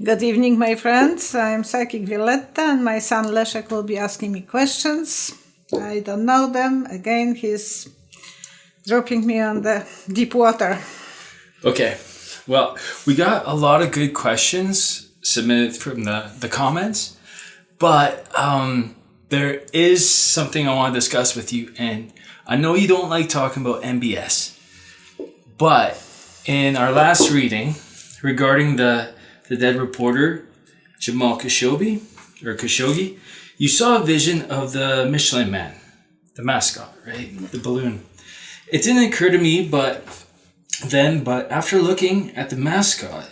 Good evening, my friends. I'm Psychic Violetta, and my son Leszek will be asking me questions. I don't know them. Again, he's dropping me on the deep water. Okay. Well, we got a lot of good questions submitted from the comments, but there is something I want to discuss with you, and I know you don't like talking about MBS, but in our last reading regarding the dead reporter Jamal Khashoggi, you saw a vision of the Michelin Man, the mascot, right? The balloon. It didn't occur to me, but after looking at the mascot,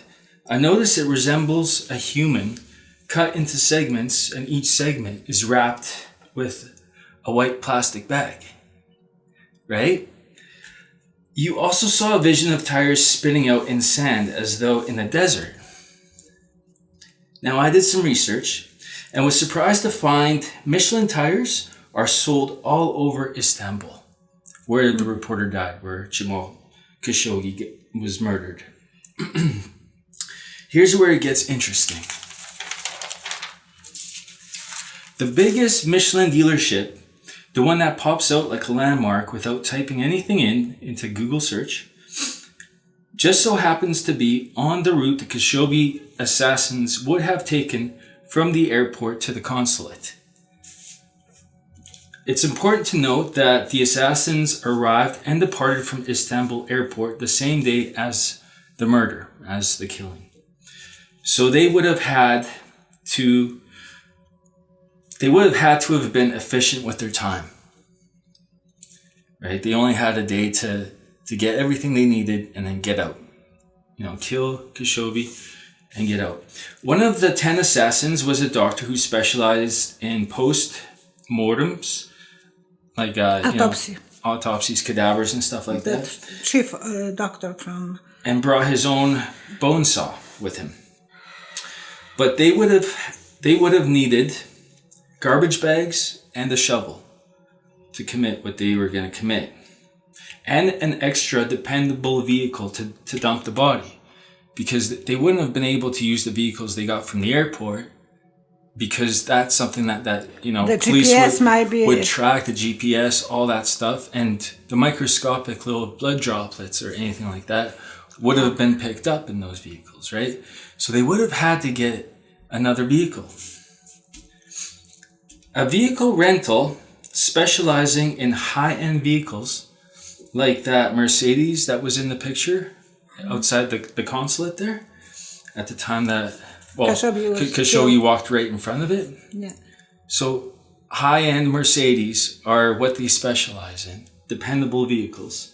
I noticed it resembles a human cut into segments, and each segment is wrapped with a white plastic bag, right? You also saw a vision of tires spinning out in sand as though in a desert. Now, I did some research and was surprised to find Michelin tires are sold all over Istanbul, where the reporter died, where Jamal Khashoggi was murdered. Here's where it gets interesting. The biggest Michelin dealership, the one that pops out like a landmark without typing anything into Google search, just so happens to be on the route the Khashoggi assassins would have taken from the airport to the consulate. It's important to note that the assassins arrived and departed from Istanbul airport the same day as the murder, as the killing. So they would have had to have been efficient with their time, right? They only had a day to get everything they needed and then get out. Kill Khashoggi and get out. One of the 10 assassins was a doctor who specialized in post-mortems, like autopsies, cadavers and stuff like that. Chief doctor from... And brought his own bone saw with him. But they would have needed garbage bags and a shovel to commit what they were going to commit, and an extra dependable vehicle to dump the body, because they wouldn't have been able to use the vehicles they got from the airport, because that's something that the police would track, the GPS, all that stuff, and the microscopic little blood droplets or anything like that would have been picked up in those vehicles, right? So they would have had to get another vehicle. A vehicle rental specializing in high-end vehicles, like that Mercedes that was in the picture outside the consulate there, at the time that Khashoggi walked right in front of it. Yeah. So high-end Mercedes are what they specialize in, dependable vehicles.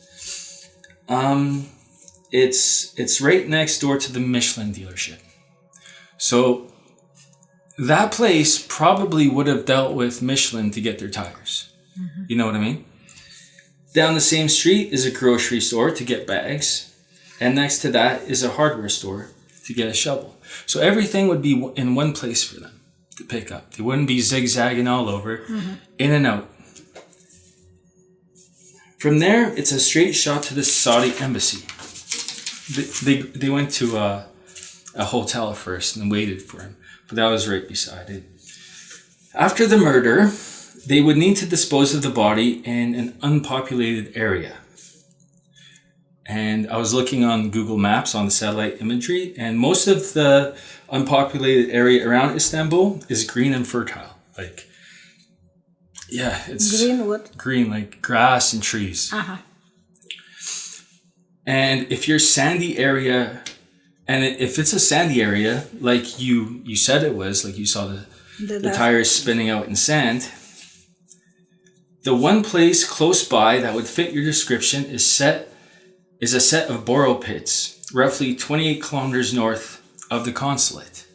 It's right next door to the Michelin dealership. So that place probably would have dealt with Michelin to get their tires. Mm-hmm. You know what I mean? Down the same street is a grocery store to get bags. And next to that is a hardware store to get a shovel. So everything would be in one place for them to pick up. They wouldn't be zigzagging all over, in and out. From there, it's a straight shot to the Saudi embassy. They went to a hotel first and waited for him. But that was right beside it. After the murder, they would need to dispose of the body in an unpopulated area. And I was looking on Google Maps on the satellite imagery, and most of the unpopulated area around Istanbul is green and fertile. It's green what? Green, like grass and trees. Uh-huh. And if you're sandy area, and if it's a sandy area, like you said it was, like you saw the tires spinning out in sand, the one place close by that would fit your description is a set of borrow pits, roughly 28 kilometers north of the consulate.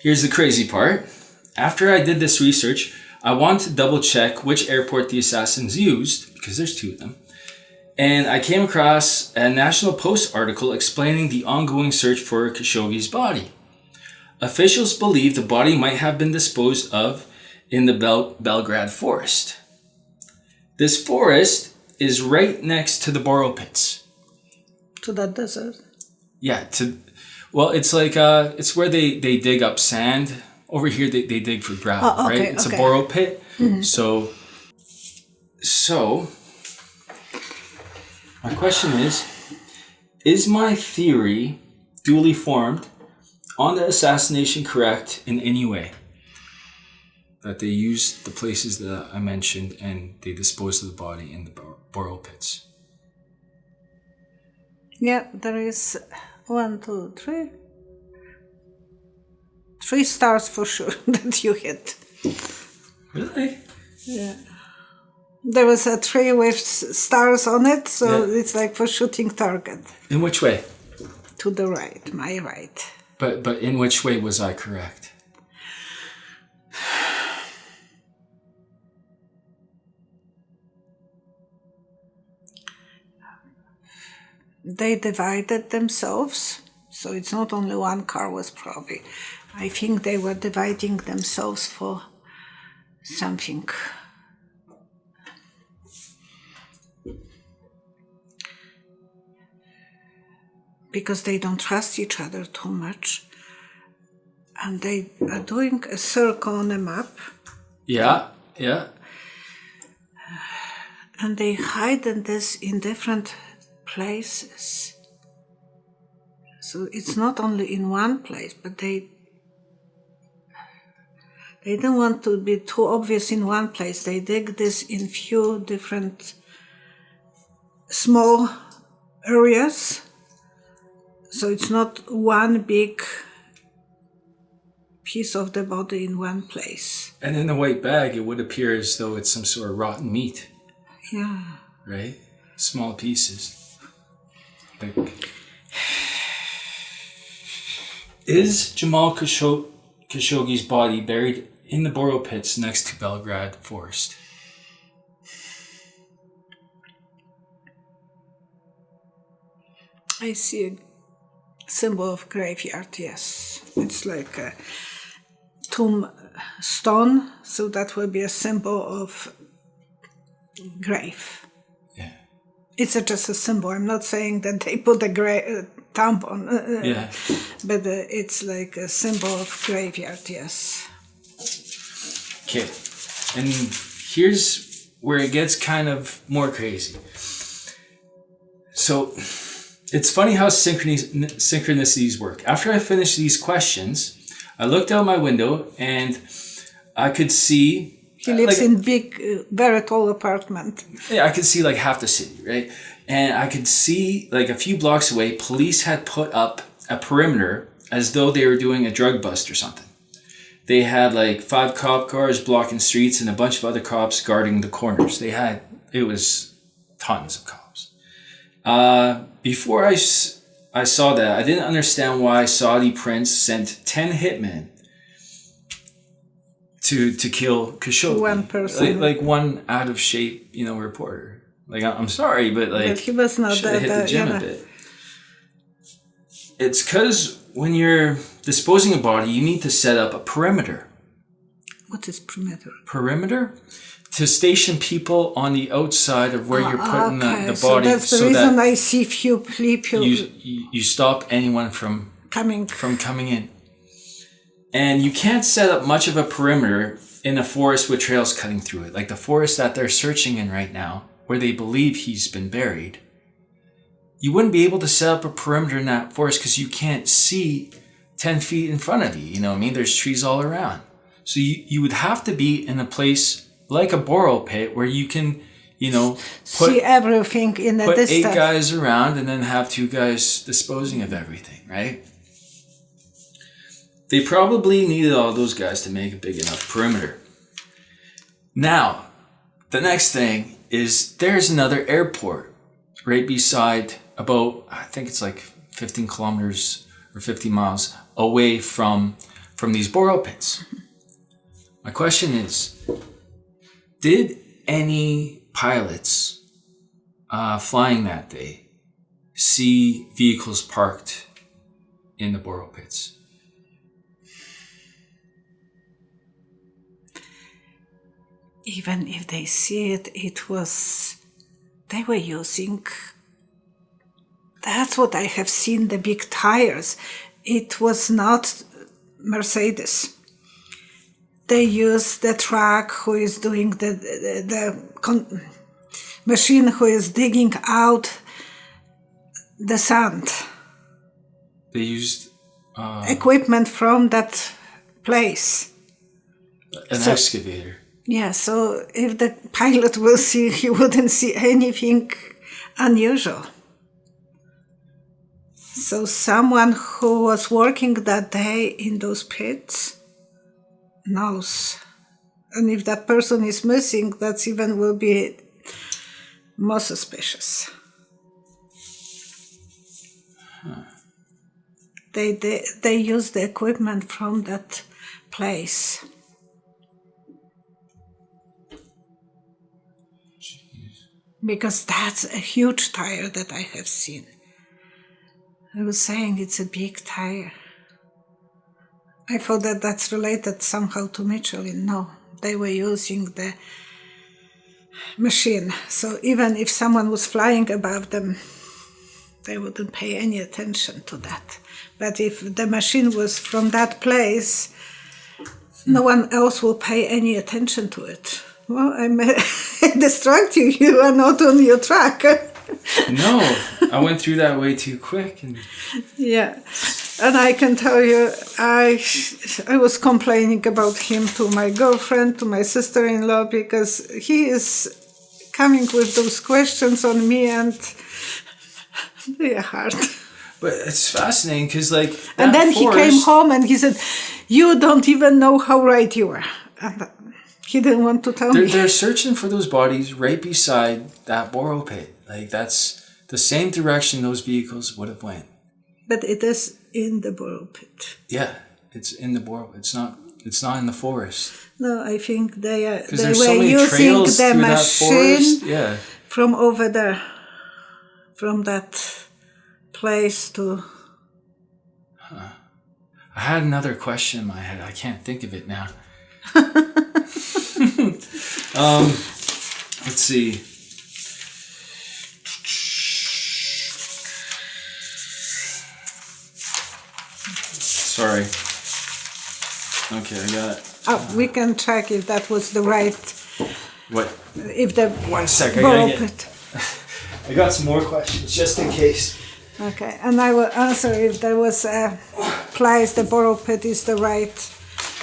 Here's the crazy part. After I did this research, I wanted to double check which airport the assassins used, because there's two of them. And I came across a National Post article explaining the ongoing search for Khashoggi's body. Officials believe the body might have been disposed of in the Belgrad Forest. This forest is right next to the borrow pits. To that desert? Yeah, Well, it's like it's where they dig up sand. Over here, they dig for gravel, Oh, okay, right? It's okay. a borrow pit. So my question is my theory duly formed on the assassination correct in any way? That they used the places that I mentioned and they disposed of the body in the borrow pits. Yeah, there is 1, 2, 3. 3 stars for sure that you hit. Really? Yeah. There was a tree with stars on it, so Yeah. it's like for shooting target. In which way? To the right, my right. But in which way was I correct? They divided themselves, so it's not only one car was probably. I think they were dividing themselves for something. Because they don't trust each other too much. And they are doing a circle on a map. Yeah, yeah. And they hide this in different places. So it's not only in one place, but they don't want to be too obvious in one place. They dig this in few different small areas. So it's not one big piece of the body in one place. And in the white bag, it would appear as though it's some sort of rotten meat. Yeah. Right? Small pieces. Is Jamal Khashoggi's body buried in the borrow pits next to Belgrad Forest? I see a symbol of graveyard, yes. It's like a tombstone, so that will be a symbol of grave. Yeah. It's just a symbol. I'm not saying that they put a thumb on, Yeah. but it's like a symbol of graveyard, yes. Okay. And here's where it gets kind of more crazy. So it's funny how synchronicities work. After I finished these questions, I looked out my window and I could see... He lives in big, very tall apartment. Yeah, I could see like half the city, right? And I could see like a few blocks away, police had put up a perimeter as though they were doing a drug bust or something. They had like 5 cop cars blocking streets and a bunch of other cops guarding the corners. It was tons of cops. Before I saw that, I didn't understand why Saudi prince sent 10 hitmen to kill Khashoggi. One person. Like one out of shape, reporter. Like, I'm sorry, but like... But he was not should have hit the gym a bit. It's because when you're disposing a body, you need to set up a perimeter. What is perimeter? Perimeter? To station people on the outside of where you're putting the so body. that's the reason I see few people... You stop anyone from coming in. And you can't set up much of a perimeter in a forest with trails cutting through it. Like the forest that they're searching in right now, where they believe he's been buried. You wouldn't be able to set up a perimeter in that forest because you can't see 10 feet in front of you. You know what I mean? There's trees all around. So you would have to be in a place like a borrow pit where you can, see everything in a distance. Put 8 guys around and then have 2 guys disposing of everything, right? They probably needed all those guys to make a big enough perimeter. Now, the next thing is there's another airport right beside about, I think it's like 15 kilometers or 50 miles away from these borrow pits. My question is, did any pilots flying that day see vehicles parked in the borrow pits? Even if they see it, they were using, that's what I have seen, the big tires. it was not Mercedes. They used the truck who is doing the machine who is digging out the sand. They used equipment from that place. An excavator. Yeah, so if the pilot will see, he wouldn't see anything unusual. So someone who was working that day in those pits knows. And if that person is missing, that even will be more suspicious. Huh. They use the equipment from that place. Jeez. Because that's a huge tire that I have seen. I was saying it's a big tire. I thought that that's related somehow to Michelin. No, they were using the machine. So even if someone was flying above them, they wouldn't pay any attention to that. But if the machine was from that place, no one else will pay any attention to it. Well, I distract you. You are not on your track. No, I went through that way too quick. Yeah, and I can tell you, I was complaining about him to my girlfriend, to my sister-in-law, because he is coming with those questions on me, and they are hard. But it's fascinating because, like, and then he came home and he said, "You don't even know how right you are." And he didn't want to tell me. They're searching for those bodies right beside that borrow pit. Like, that's the same direction those vehicles would have went. But it is in the borrow pit. Yeah, it's in the borrow. It's not in the forest. No, I think they were so using the machine from over there, from that place to... Huh. I had another question in my head. I can't think of it now. Let's see. Sorry. Okay, I got it. Oh, we can check if that was the right... What? If the... 1 second. I got some more questions just in case. Okay, and I will answer if there was a place, the borrow pit is the right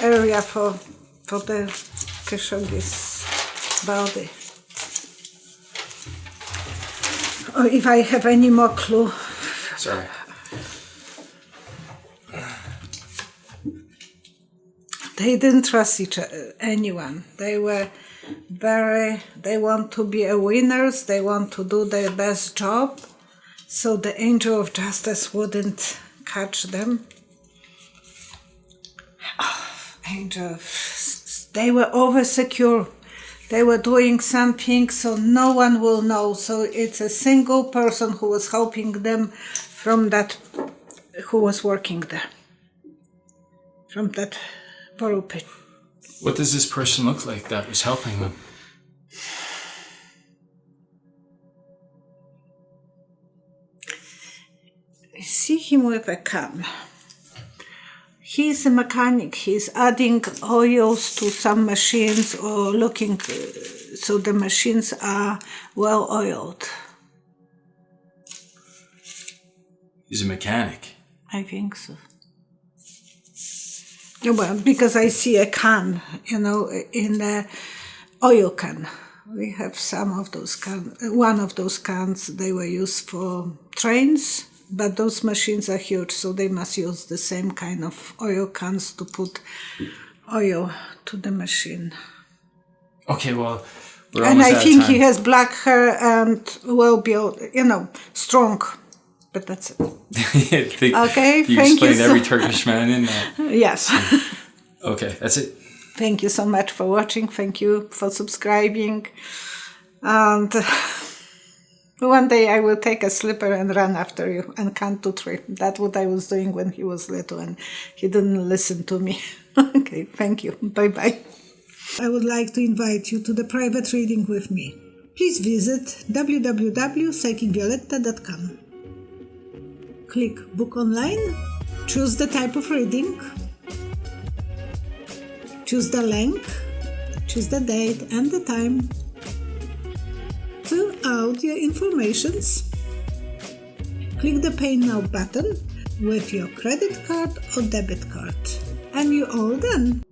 area for the Khashoggi's body. Or if I have any more clue. Sorry. They didn't trust anyone. They were they want to be winners, they want to do their best job, so the angel of justice wouldn't catch them. They were over-secure. They were doing something so no one will know. So it's a single person who was helping them from that, who was working there, from that borrow pit. What does this person look like that was helping them? I see him with a can. He's a mechanic. He's adding oils to some machines or looking so the machines are well oiled. He's a mechanic. I think so. Well, because I see a can, in the oil can. We have some of those cans. One of those cans, they were used for trains, but those machines are huge, so they must use the same kind of oil cans to put oil to the machine. Okay, well, we're and almost I think time. He has black hair and well built, strong. But that's it. Okay, you thank you. Explained every Turkish man in that. Yes. Okay, that's it. Thank you so much for watching. Thank you for subscribing. And one day I will take a slipper and run after you and count to 3. That's what I was doing when he was little and he didn't listen to me. Okay, thank you. Bye-bye. I would like to invite you to the private reading with me. Please visit www.psychicvioletta.com. Click Book Online Choose the type of reading. Choose the length. Choose the date and the time. Fill out your informations. Click the Pay Now button with your credit card or debit card. And you're all done.